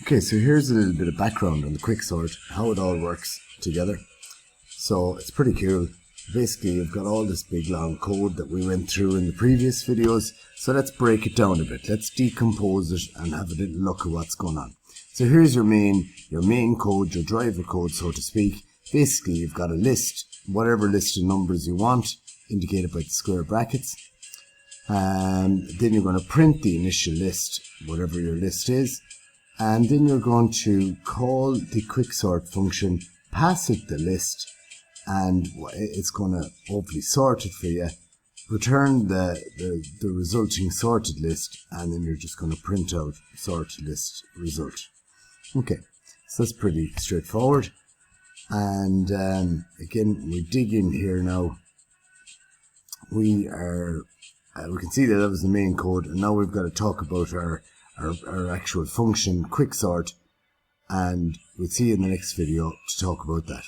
Okay, so here's a little bit of background on the Quicksort, how it all works together. So it's pretty cool. Basically, you've got all this big long code that we went through in the previous videos. So let's break it down a bit. Let's decompose it and have a little look at what's going on. So here's your main code, your driver code, so to speak. Basically, you've got a list, whatever list of numbers you want, indicated by the square brackets. Then you're going to print the initial list, whatever your list is. And then you're going to call the quicksort function, pass it the list, and it's going to hopefully sort it for you, return the resulting sorted list, and then you're just going to print out sorted list result. Okay, so that's pretty straightforward. And again, we dig in here now. We can see that was the main code, and now we've got to talk about our actual function quicksort, and we'll see you in the next video to talk about that.